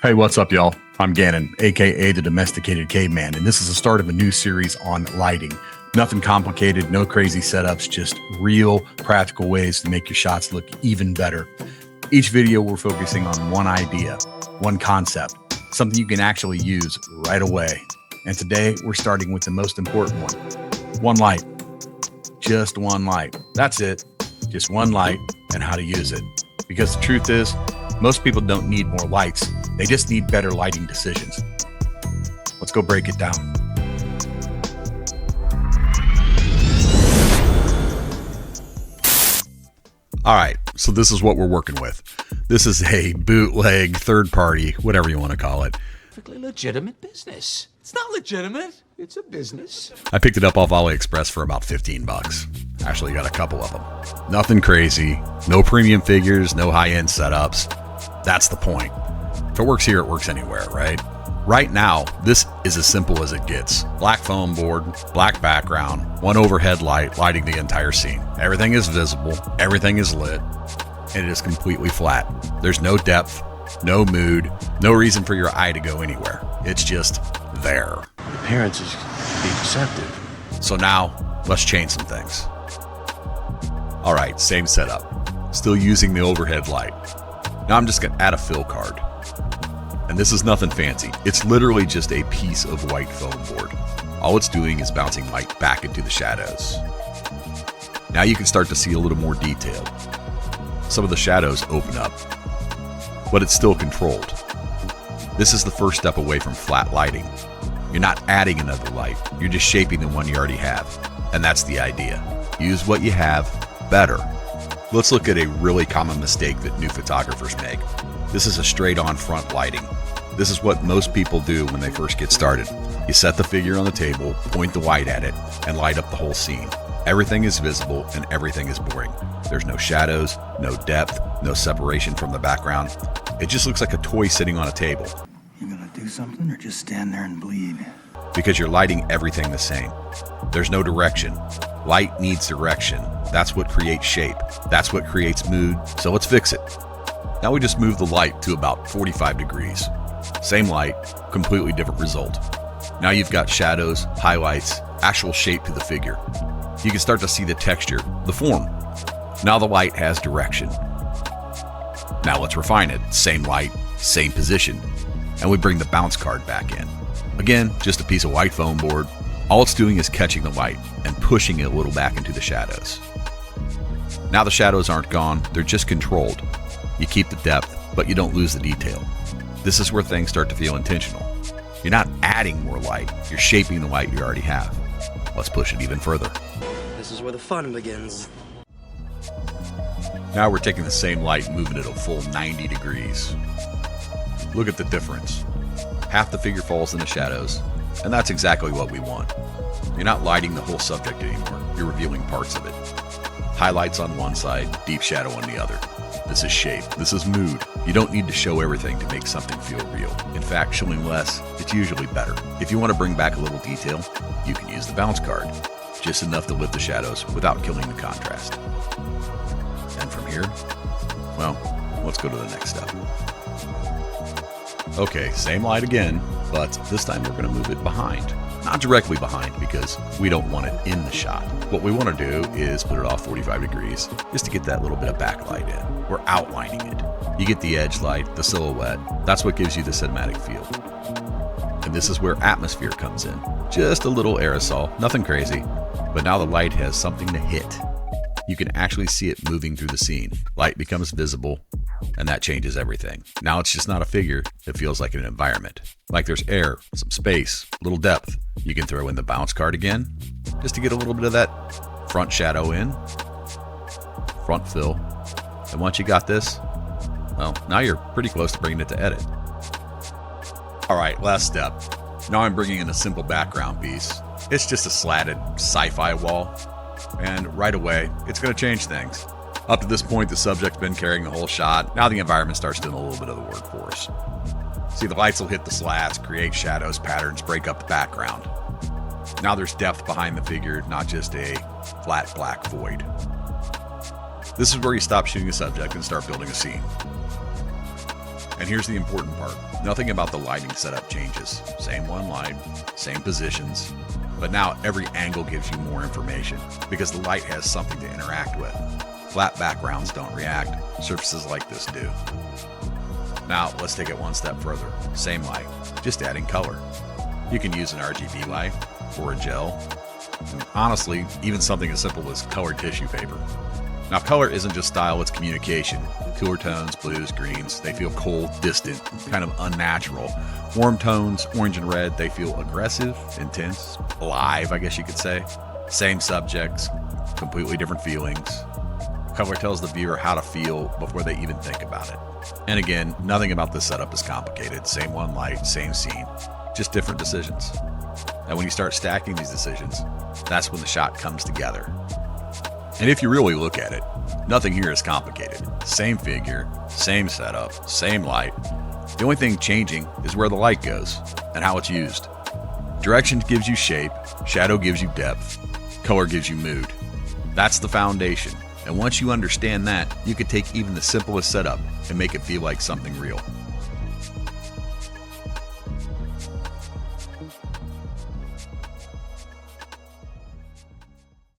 Hey, what's up, y'all? I'm Gannon, aka the Domesticated Caveman, and this is the start of a new series on lighting. Nothing complicated, no crazy setups, just real practical ways to make your shots look even better. Each video, we're focusing on one idea, one concept, something you can actually use right away. And today, we're starting with the most important one. One light. Just one light. That's it. Just one light and how to use it. Because the truth is, most people don't need more lights. They just need better lighting decisions. Let's go break it down. All right, so this is what we're working with. This is a bootleg, third party, whatever you want to call it. Perfectly legitimate business. It's not legitimate. It's a business. I picked it up off AliExpress for about 15 bucks. Actually got a couple of them. Nothing crazy, no premium figures, no high-end setups. That's the point. If it works here, it works anywhere, right? Right now, this is as simple as it gets. Black foam board, black background, one overhead light lighting the entire scene. Everything is visible, everything is lit, and it is completely flat. There's no depth, no mood, no reason for your eye to go anywhere. It's just there. The appearances can be deceptive. So now, let's change some things. All right, same setup. Still using the overhead light. Now I'm just going to add a fill card. And this is nothing fancy. It's literally just a piece of white foam board. All it's doing is bouncing light back into the shadows. Now you can start to see a little more detail. Some of the shadows open up, but it's still controlled. This is the first step away from flat lighting. You're not adding another light. You're just shaping the one you already have. And that's the idea. Use what you have better. Let's look at a really common mistake that new photographers make. This is a straight-on front lighting. This is what most people do when they first get started. You set the figure on the table, point the white at it, and light up the whole scene. Everything is visible and everything is boring. There's no shadows, no depth, no separation from the background. It just looks like a toy sitting on a table. You gonna do something or just stand there and bleed? Because you're lighting everything the same. There's no direction. Light needs direction. That's what creates shape. That's what creates mood. So let's fix it. Now we just move the light to about 45 degrees. Same light, completely different result. Now you've got shadows, highlights, actual shape to the figure. You can start to see the texture, the form. Now the light has direction. Now let's refine it. Same light, same position. And we bring the bounce card back in. Again, just a piece of white foam board. All it's doing is catching the light and pushing it a little back into the shadows. Now the shadows aren't gone, they're just controlled. You keep the depth, but you don't lose the detail. This is where things start to feel intentional. You're not adding more light, you're shaping the light you already have. Let's push it even further. This is where the fun begins. Now we're taking the same light and moving it a full 90 degrees. Look at the difference. Half the figure falls in the shadows, and that's exactly what we want. You're not lighting the whole subject anymore, you're revealing parts of it. Highlights on one side, deep shadow on the other. This is shape, this is mood. You don't need to show everything to make something feel real. In fact, showing less is usually better. If you want to bring back a little detail, you can use the bounce card. Just enough to lift the shadows without killing the contrast. And from here, well, let's go to the next step. Okay, same light again, but this time we're going to move it behind. Not directly behind because we don't want it in the shot. What we want to do is put it off 45 degrees just to get that little bit of backlight in. We're outlining it. You get the edge light, the silhouette. That's what gives you the cinematic feel. And this is where atmosphere comes in. Just a little aerosol, nothing crazy, but now the light has something to hit. You can actually see it moving through the scene. Light becomes visible, and that changes everything. Now it's just not a figure, it feels like an environment. Like there's air, some space, a little depth. You can throw in the bounce card again, just to get a little bit of that front shadow in, front fill. And once you got this, well, now you're pretty close to bringing it to edit. All right, last step. Now I'm bringing in a simple background piece. It's just a slatted sci-fi wall. And right away, it's going to change things. Up to this point, the subject's been carrying the whole shot. Now the environment starts doing a little bit of the work for us. See, the lights will hit the slats, create shadows, patterns, break up the background. Now there's depth behind the figure, not just a flat black void. This is where you stop shooting a subject and start building a scene. And here's the important part. Nothing about the lighting setup changes. Same one light, same positions, but now every angle gives you more information because the light has something to interact with. Flat backgrounds don't react, surfaces like this do. Now let's take it one step further. Same light, just adding color. You can use an RGB light or a gel, and honestly, even something as simple as colored tissue paper. Now color isn't just style, it's communication. Cooler tones, blues, greens, they feel cold, distant, kind of unnatural. Warm tones, orange and red, they feel aggressive, intense, alive, I guess you could say. Same subjects, completely different feelings. Color tells the viewer how to feel before they even think about it. And again, nothing about this setup is complicated. Same one light, same scene, just different decisions. And when you start stacking these decisions, that's when the shot comes together. And if you really look at it, nothing here is complicated. Same figure, same setup, same light. The only thing changing is where the light goes and how it's used. Direction gives you shape, shadow gives you depth, color gives you mood. That's the foundation. And once you understand that, you could take even the simplest setup and make it feel like something real.